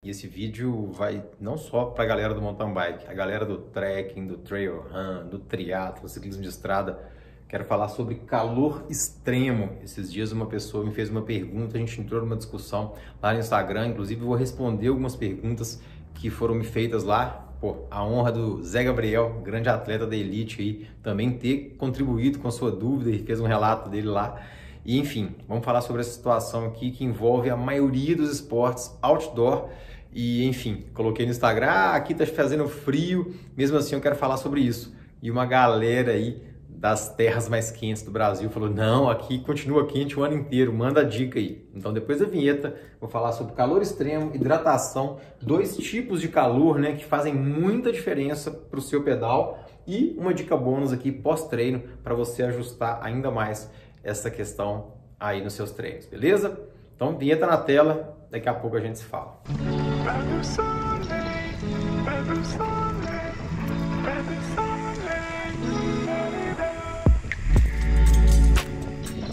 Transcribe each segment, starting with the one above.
E esse vídeo vai não só para a galera do mountain bike, a galera do trekking, do trail run, do triatlo, ciclismo de estrada. Quero falar sobre calor extremo. Esses dias uma pessoa me fez uma pergunta, a gente entrou numa discussão lá no Instagram, inclusive vou responder algumas perguntas que foram me feitas lá. Pô, a honra do Zé Gabriel, grande atleta da elite aí, também ter contribuído com a sua dúvida e fez um relato dele lá. E enfim, vamos falar sobre essa situação aqui que envolve a maioria dos esportes outdoor. E enfim, coloquei no Instagram, aqui tá fazendo frio, mesmo assim eu quero falar sobre isso. E uma galera aí das terras mais quentes do Brasil falou, não, aqui continua quente o ano inteiro, manda a dica aí. Então depois da vinheta vou falar sobre calor extremo, hidratação, dois tipos de calor, né, que fazem muita diferença para o seu pedal e uma dica bônus aqui pós-treino para você ajustar ainda mais essa questão aí nos seus treinos, beleza? Então vinheta na tela, daqui a pouco a gente se fala.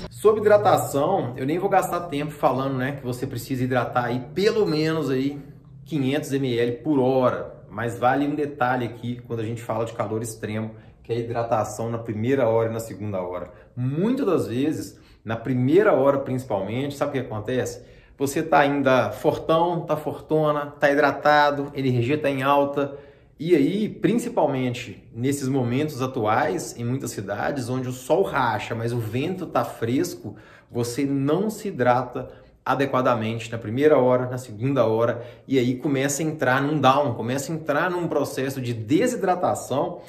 Sobre hidratação, eu nem vou gastar tempo falando, né, que você precisa hidratar aí pelo menos aí 500 ml por hora, mas vale um detalhe aqui quando a gente fala de calor extremo, que é a hidratação na primeira hora e na segunda hora. Muitas das vezes, na primeira hora principalmente, sabe o que acontece? Você tá ainda fortão, tá fortona, tá hidratado, energia tá em alta. E aí, principalmente nesses momentos atuais, em muitas cidades, onde o sol racha, mas o vento tá fresco, você não se hidrata adequadamente na primeira hora, na segunda hora, e aí começa a entrar num down, começa a entrar num processo de desidratação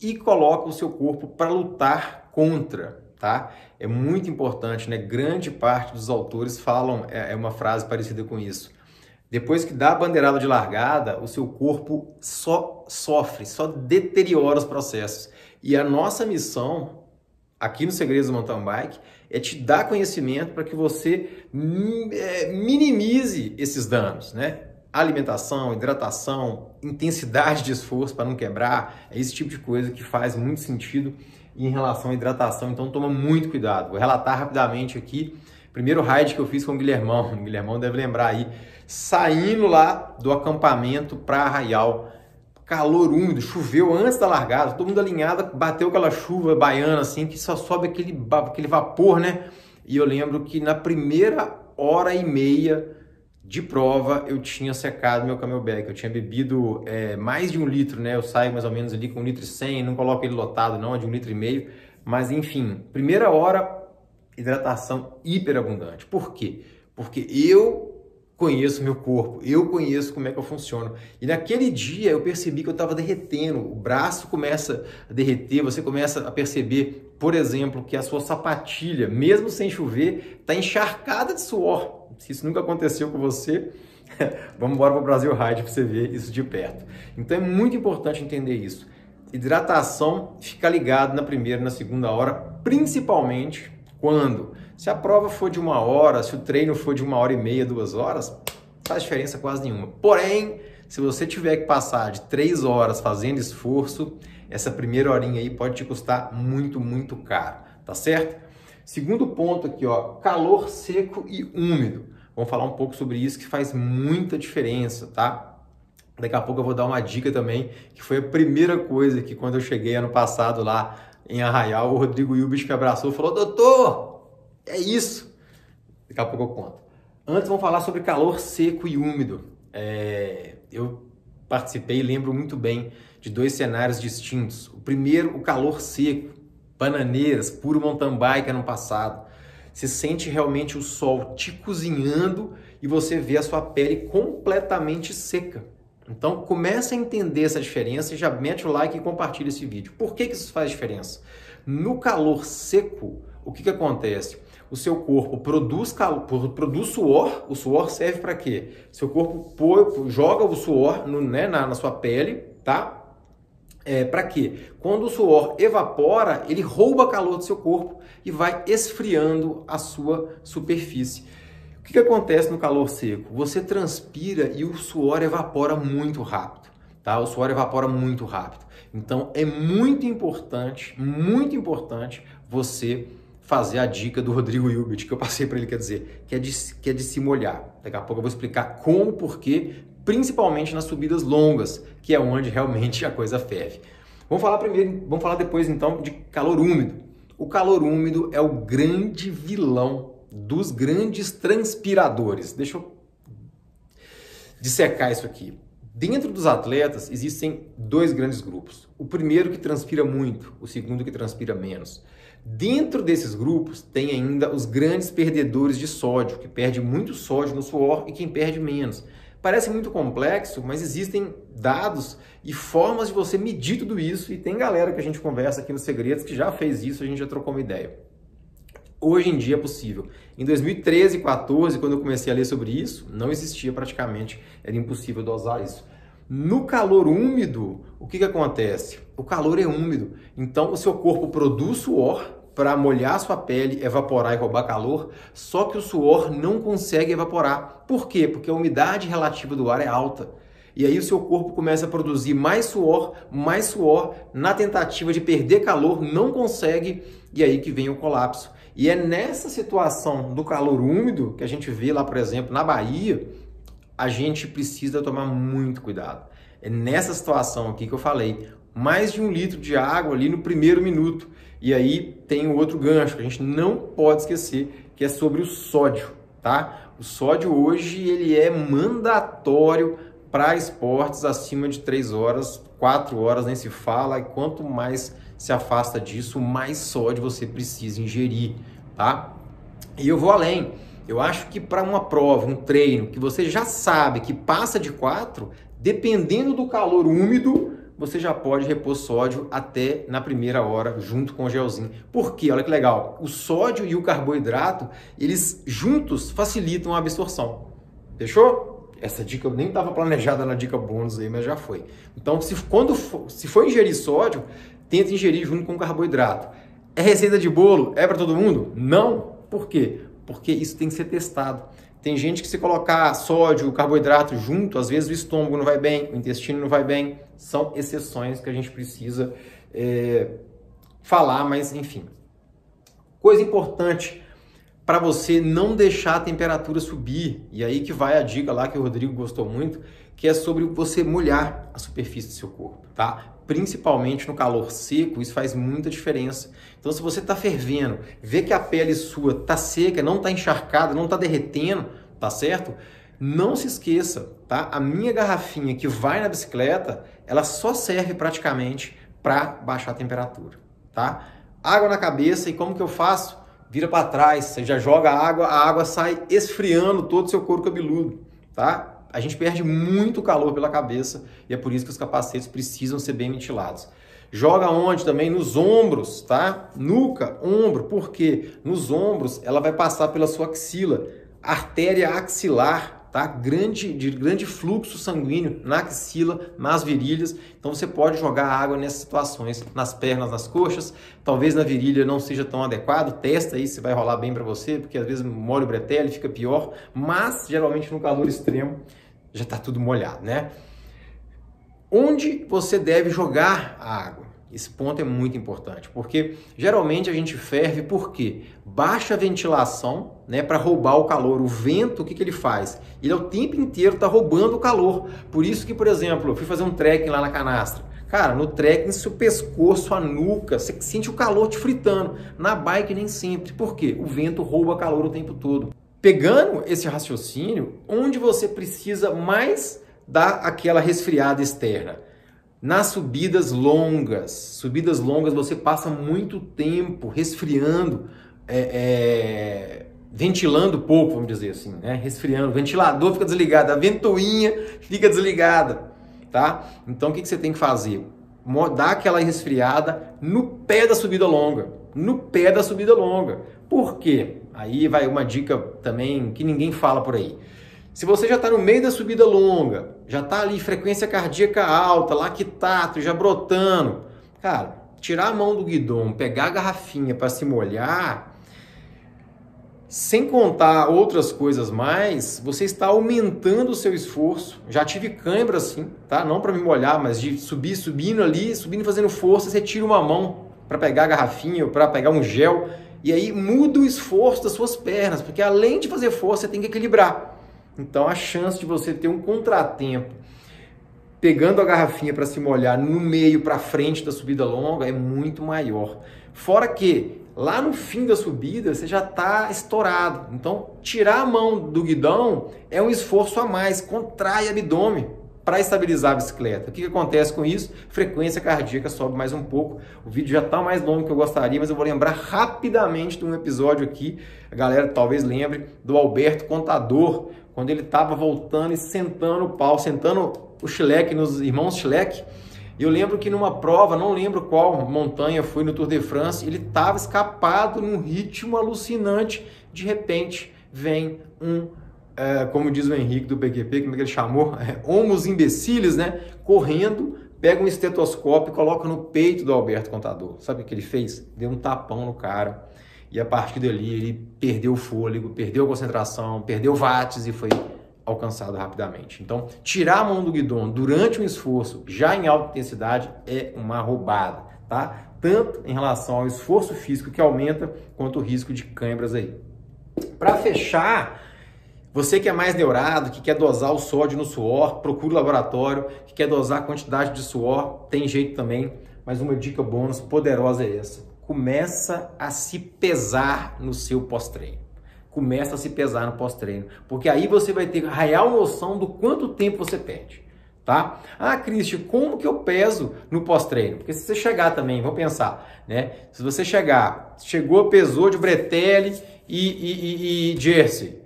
e coloca o seu corpo para lutar contra, tá? É muito importante, né? Grande parte dos autores falam, é uma frase parecida com isso. Depois que dá a bandeirada de largada, o seu corpo só sofre, só deteriora os processos. E a nossa missão, aqui no Segredos do Mountain Bike, é te dar conhecimento para que você minimize esses danos, né? Alimentação, hidratação, intensidade de esforço para não quebrar, é esse tipo de coisa que faz muito sentido em relação à hidratação, então toma muito cuidado. Vou relatar rapidamente aqui, primeiro ride que eu fiz com o Guilhermão deve lembrar aí, saindo lá do acampamento para Arraial, calor úmido, choveu antes da largada, todo mundo alinhado, bateu aquela chuva baiana assim, que só sobe aquele vapor, né? E eu lembro que na primeira hora e meia de prova eu tinha secado meu camelback, eu tinha bebido mais de 1 litro, né? Eu saio mais ou menos ali com 1,1 litro, não coloco ele lotado não, é de 1,5 litro, mas enfim, primeira hora, hidratação hiperabundante. Por quê? Porque eu conheço meu corpo, eu conheço como é que eu funciono. E naquele dia eu percebi que eu estava derretendo, o braço começa a derreter, você começa a perceber, por exemplo, que a sua sapatilha, mesmo sem chover, está encharcada de suor. Se isso nunca aconteceu com você, vamos embora para o Brasil Ride para você ver isso de perto. Então é muito importante entender isso. Hidratação, fica ligado na primeira e na segunda hora, principalmente quando? Se a prova for de 1 hora, se o treino for de 1h30, 2 horas, não faz diferença quase nenhuma. Porém, se você tiver que passar de 3 horas fazendo esforço, essa primeira horinha aí pode te custar muito, muito caro, tá certo? Segundo ponto aqui, ó, calor seco e úmido. Vamos falar um pouco sobre isso que faz muita diferença, tá? Daqui a pouco eu vou dar uma dica também, que foi a primeira coisa que quando eu cheguei ano passado lá em Arraial, o Rodrigo Hilbert me abraçou e falou, doutor, é isso. Daqui a pouco eu conto. Antes vamos falar sobre calor seco e úmido. Eu participei e lembro muito bem de 2 cenários distintos. O primeiro, o calor seco, Bananeiras, puro mountain bike ano passado. Você sente realmente o sol te cozinhando e você vê a sua pele completamente seca. Então começa a entender essa diferença e já mete o like e compartilha esse vídeo. Por que isso faz diferença? No calor seco, o que acontece? O seu corpo produz suor. O suor serve para quê? Seu corpo joga o suor na sua pele, tá? Para quê? Quando o suor evapora, ele rouba calor do seu corpo e vai esfriando a sua superfície. O que acontece no calor seco? Você transpira e o suor evapora muito rápido, tá? O suor evapora muito rápido. Então é muito importante você fazer a dica do Rodrigo Hilbert, que eu passei para ele, quer dizer, que é de se molhar. Daqui a pouco eu vou explicar como, porquê, principalmente nas subidas longas, que é onde realmente a coisa ferve. Vamos falar depois então de calor úmido. O calor úmido é o grande vilão dos grandes transpiradores. Deixa eu dissecar isso aqui. Dentro dos atletas existem dois grandes grupos. O primeiro que transpira muito, o segundo que transpira menos. Dentro desses grupos tem ainda os grandes perdedores de sódio, que perde muito sódio no suor e quem perde menos. Parece muito complexo, mas existem dados e formas de você medir tudo isso e tem galera que a gente conversa aqui nos Segredos que já fez isso, a gente já trocou uma ideia. Hoje em dia é possível. Em 2013 e 2014, quando eu comecei a ler sobre isso, não existia praticamente, era impossível dosar isso. No calor úmido, o que acontece? O calor é úmido, então o seu corpo produz suor para molhar sua pele, evaporar e roubar calor, só que o suor não consegue evaporar. Por quê? Porque a umidade relativa do ar é alta. E aí o seu corpo começa a produzir mais suor, na tentativa de perder calor, não consegue, e aí que vem o colapso. E é nessa situação do calor úmido, que a gente vê lá, por exemplo, na Bahia, a gente precisa tomar muito cuidado. É nessa situação aqui que eu falei, mais de 1 litro de água ali no primeiro minuto. E aí tem o outro gancho que a gente não pode esquecer, que é sobre o sódio, tá? O sódio hoje ele é mandatório para esportes acima de 3 horas, 4 horas nem se fala, e quanto mais se afasta disso, mais sódio você precisa ingerir, tá? E eu vou além. Eu acho que para uma prova, um treino, que você já sabe que passa de 4, dependendo do calor úmido, você já pode repor sódio até na primeira hora, junto com o gelzinho. Por quê? Olha que legal. O sódio e o carboidrato, eles juntos facilitam a absorção. Fechou? Essa dica eu nem estava planejada na dica bônus aí, mas já foi. Então, se for ingerir sódio, tenta ingerir junto com o carboidrato. É receita de bolo? É para todo mundo? Não. Por quê? Porque isso tem que ser testado. Tem gente que se colocar sódio, carboidrato junto, às vezes o estômago não vai bem, o intestino não vai bem. São exceções que a gente precisa falar, mas enfim. Coisa importante para você não deixar a temperatura subir. E aí que vai a dica lá que o Rodrigo gostou muito, que é sobre você molhar a superfície do seu corpo, tá? Principalmente no calor seco, isso faz muita diferença. Então, se você está fervendo, vê que a pele sua está seca, não está encharcada, não está derretendo, tá certo? Não se esqueça, tá? A minha garrafinha que vai na bicicleta, ela só serve praticamente para baixar a temperatura, tá? Água na cabeça, e como que eu faço? Vira para trás, você já joga a água sai esfriando todo o seu couro cabeludo, tá? A gente perde muito calor pela cabeça e é por isso que os capacetes precisam ser bem ventilados. Joga onde também? Nos ombros, tá? Nuca, ombro. Por quê? Nos ombros ela vai passar pela sua axila. Artéria axilar, tá? De grande fluxo sanguíneo na axila, nas virilhas. Então você pode jogar água nessas situações, nas pernas, nas coxas. Talvez na virilha não seja tão adequado. Testa aí se vai rolar bem para você, porque às vezes molha o bretelle, fica pior. Mas geralmente no calor extremo já está tudo molhado, né? Onde você deve jogar a água? Esse ponto é muito importante, porque geralmente a gente ferve porque baixa a ventilação, né, para roubar o calor. O vento, o que ele faz? Ele o tempo inteiro está roubando o calor. Por isso que, por exemplo, eu fui fazer um trekking lá na canastra. Cara, no trekking, seu pescoço, a nuca, você sente o calor te fritando. Na bike nem sempre. Por quê? O vento rouba calor o tempo todo. Pegando esse raciocínio, onde você precisa mais dar aquela resfriada externa? Nas subidas longas você passa muito tempo resfriando, ventilando pouco, vamos dizer assim, né? Resfriando, o ventilador fica desligado, a ventoinha fica desligada, tá? Então o que você tem que fazer? Dar aquela resfriada no pé da subida longa, Por quê? Aí vai uma dica também que ninguém fala por aí. Se você já está no meio da subida longa, já está ali frequência cardíaca alta, lactato já brotando, cara, tirar a mão do guidão, pegar a garrafinha para se molhar, sem contar outras coisas mais, você está aumentando o seu esforço. Já tive cãibra assim, tá? Não para me molhar, mas de subindo fazendo força, você tira uma mão para pegar a garrafinha ou para pegar um gel, e aí muda o esforço das suas pernas, porque além de fazer força, você tem que equilibrar. Então a chance de você ter um contratempo pegando a garrafinha para se molhar no meio para frente da subida longa é muito maior. Fora que lá no fim da subida você já está estourado. Então tirar a mão do guidão é um esforço a mais, contrai o abdômen para estabilizar a bicicleta. O que acontece com isso? Frequência cardíaca sobe mais um pouco. O vídeo já está mais longo do que eu gostaria, mas eu vou lembrar rapidamente de um episódio aqui. A galera talvez lembre do Alberto Contador, quando ele estava voltando e sentando o pau, sentando o Schleck nos irmãos Schleck. E eu lembro que numa prova, não lembro qual montanha foi no Tour de France, ele estava escapado num ritmo alucinante. De repente, vem como diz o Henrique do PQP, como é que ele chamou? Homus imbeciles, né? Correndo, pega um estetoscópio e coloca no peito do Alberto Contador. Sabe o que ele fez? Deu um tapão no cara. E a partir dali ele perdeu o fôlego, perdeu a concentração, perdeu watts e foi alcançado rapidamente. Então, tirar a mão do guidão durante um esforço já em alta intensidade é uma roubada, tá? Tanto em relação ao esforço físico que aumenta, quanto o risco de câimbras aí. Para fechar, você que é mais neurado, que quer dosar o sódio no suor, procura o laboratório, que quer dosar a quantidade de suor, tem jeito também, mas uma dica bônus poderosa é essa. Começa a se pesar no seu pós-treino. Começa a se pesar no pós-treino, porque aí você vai ter real noção do quanto tempo você perde, tá? Ah, Christian, como que eu peso no pós-treino? Porque se você chegar também, vamos pensar, né? Se você chegou, pesou de bretelle e jersey,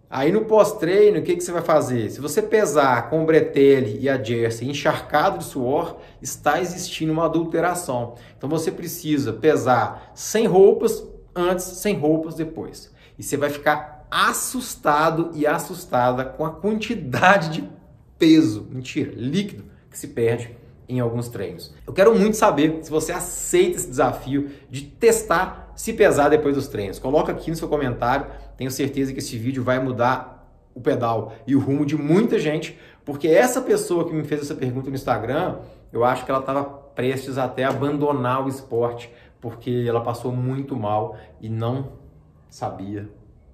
aí no pós-treino, o que você vai fazer? Se você pesar com o bretelle e a jersey encharcado de suor, está existindo uma adulteração. Então você precisa pesar sem roupas antes, sem roupas depois. E você vai ficar assustado e assustada com a quantidade de peso, mentira, líquido, que se perde em alguns treinos. Eu quero muito saber se você aceita esse desafio de testar se pesar depois dos treinos. Coloca aqui no seu comentário, tenho certeza que esse vídeo vai mudar o pedal e o rumo de muita gente, porque essa pessoa que me fez essa pergunta no Instagram, eu acho que ela estava prestes até a abandonar o esporte, porque ela passou muito mal e não sabia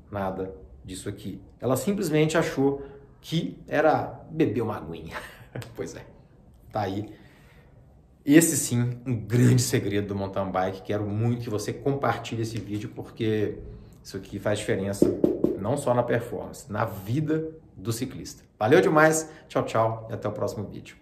nada disso aqui. Ela simplesmente achou que era beber uma aguinha. Pois é, tá aí. Esse sim, um grande segredo do mountain bike. Quero muito que você compartilhe esse vídeo, porque isso aqui faz diferença não só na performance, na vida do ciclista. Valeu demais, tchau, tchau e até o próximo vídeo.